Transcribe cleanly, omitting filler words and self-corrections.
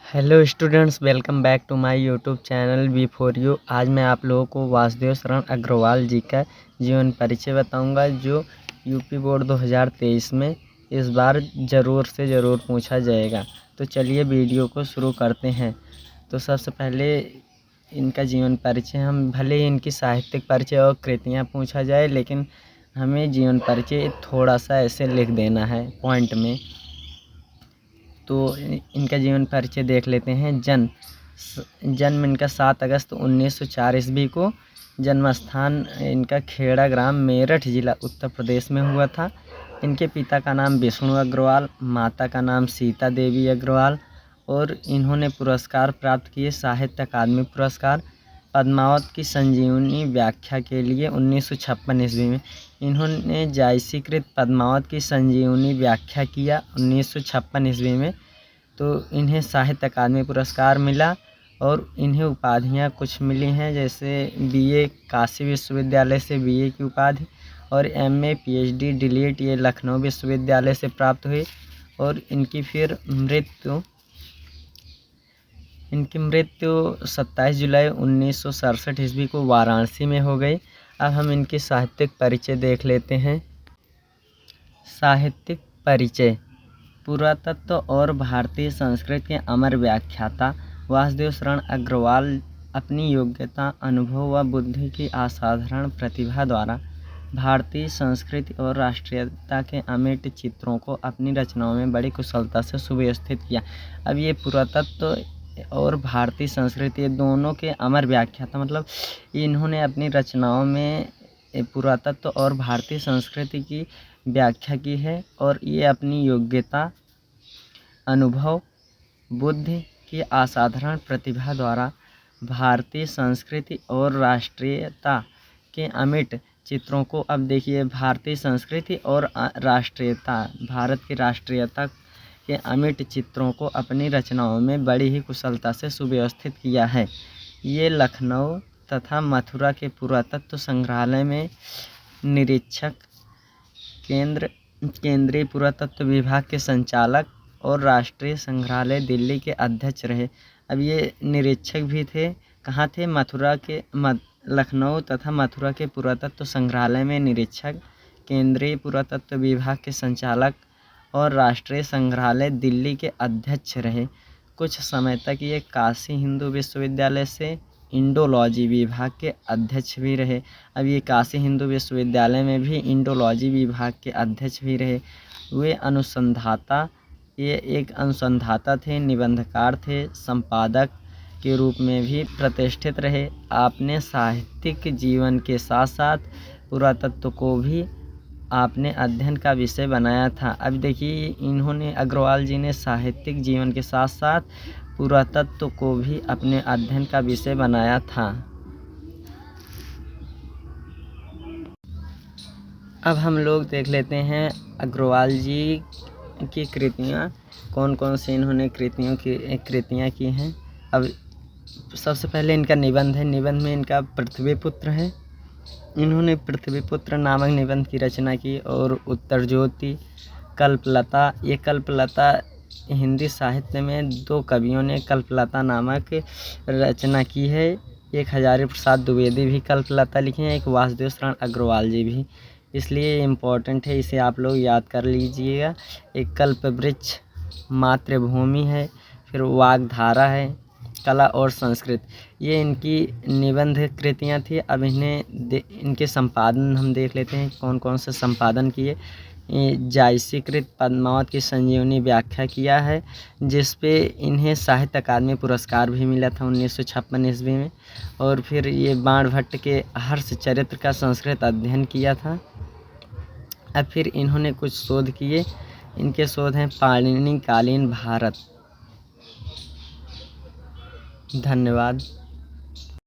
Hello students, welcome back to my YouTube channel we for you. आज मैं आप लोगों को वासुदेव शरण अग्रवाल जी का जीवन परिचय बताऊंगा, जो यूपी बोर्ड 2023 में इस बार ज़रूर से ज़रूर पूछा जाएगा। तो चलिए वीडियो को शुरू करते हैं। तो सबसे पहले इनका जीवन परिचय, हम भले ही इनकी साहित्यिक परिचय और कृतियाँ पूछा जाए, लेकिन हमें जीवन परिचय थोड़ा सा ऐसे लिख देना है पॉइंट में। तो इनका जीवन परिचय देख लेते हैं। जन्म इनका 7 अगस्त 1904 ईस्वी को। जन्म स्थान इनका खेड़ा ग्राम, मेरठ जिला, उत्तर प्रदेश में हुआ था। इनके पिता का नाम विष्णु अग्रवाल, माता का नाम सीता देवी अग्रवाल, और इन्होंने पुरस्कार प्राप्त किए। साहित्य अकादमी पुरस्कार पद्मावत की संजीवनी व्याख्या के लिए 1956 ईस्वी में इन्होंने जायसीकृत पद्मावत की संजीवनी व्याख्या किया 1956 ईस्वी में। तो इन्हें साहित्य अकादमी पुरस्कार मिला और इन्हें उपाधियां कुछ मिली हैं, जैसे बीए काशी विश्वविद्यालय से बीए की उपाधि, और एमए पीएचडी डिलीट ये लखनऊ विश्वविद्यालय से प्राप्त हुई। और इनकी मृत्यु 27 जुलाई 1967 ईस्वी को वाराणसी में हो गई। अब हम इनकी साहित्यिक परिचय देख लेते हैं। साहित्यिक परिचय। पुरातत्व और भारतीय संस्कृति के अमर व्याख्याता वासुदेव शरण अग्रवाल अपनी योग्यता, अनुभव व बुद्धि की असाधारण प्रतिभा द्वारा भारतीय संस्कृति और राष्ट्रीयता के अमिट चित्रों को अपनी रचनाओं में बड़ी कुशलता से सुव्यवस्थित किया। अब ये पुरातत्व और भारतीय संस्कृति, ये दोनों के अमर व्याख्याता, मतलब इन्होंने अपनी रचनाओं में पुरातत्व और भारतीय संस्कृति की व्याख्या की है, और ये अपनी योग्यता, अनुभव, बुद्धि की असाधारण प्रतिभा द्वारा भारतीय संस्कृति और राष्ट्रीयता के अमिट चित्रों को, अब देखिए, भारतीय संस्कृति और राष्ट्रीयता, भारत की राष्ट्रीयता के अमिट चित्रों को अपनी रचनाओं में बड़ी ही कुशलता से सुव्यवस्थित किया है। ये लखनऊ तथा मथुरा के पुरातत्व संग्रहालय में निरीक्षक, केंद्रीय पुरातत्व विभाग के संचालक और राष्ट्रीय संग्रहालय दिल्ली के अध्यक्ष रहे। अब ये निरीक्षक भी थे। कहाँ थे? लखनऊ तथा मथुरा के पुरातत्व संग्रहालय में निरीक्षक, केंद्रीय पुरातत्व विभाग के संचालक और राष्ट्रीय संग्रहालय दिल्ली के अध्यक्ष रहे। कुछ समय तक ये काशी हिंदू विश्वविद्यालय से इंडोलॉजी विभाग के अध्यक्ष भी रहे। अब ये काशी हिंदू विश्वविद्यालय में भी इंडोलॉजी विभाग के अध्यक्ष भी रहे। ये एक अनुसंधाता थे, निबंधकार थे, संपादक के रूप में भी प्रतिष्ठित रहे। आपने साहित्यिक जीवन के साथ साथ पुरातत्व को भी आपने अध्ययन का विषय बनाया था। अब देखिए, इन्होंने, अग्रवाल जी ने, साहित्यिक जीवन के साथ साथ पुरातत्व को भी अपने अध्ययन का विषय बनाया था। अब हम लोग देख लेते हैं अग्रवाल जी की कृतियाँ, कौन कौन सी इन्होंने कृतियाँ की हैं। अब सबसे पहले इनका निबंध है। निबंध में इनका पृथ्वीपुत्र है। इन्होंने पृथ्वीपुत्र नामक निबंध की रचना की। और उत्तर ज्योति, कल्पलता। ये कल्पलता, हिंदी साहित्य में 2 कवियों ने कल्पलता नामक रचना की है। एक हजारी प्रसाद द्विवेदी भी कल्पलता लिखे हैं, एक वासुदेव शरण अग्रवाल जी भी, इसलिए इम्पोर्टेंट है, इसे आप लोग याद कर लीजिएगा। एक कल्पवृक्ष, मातृभूमि है, फिर वाग्धारा है, कला और संस्कृत, ये इनकी निबंध कृतियाँ थी। अब इनके संपादन हम देख लेते हैं, कौन कौन से संपादन किए। जायसीकृत पद्मावत की संजीवनी व्याख्या किया है, जिस पे इन्हें साहित्य अकादमी पुरस्कार भी मिला था 1956 ईस्वी में। और फिर ये बाणभट्ट के हर्ष चरित्र का संस्कृत अध्ययन किया था। अब फिर इन्होंने कुछ शोध किए। इनके शोध हैं पाणिनि कालीन भारत। धन्यवाद।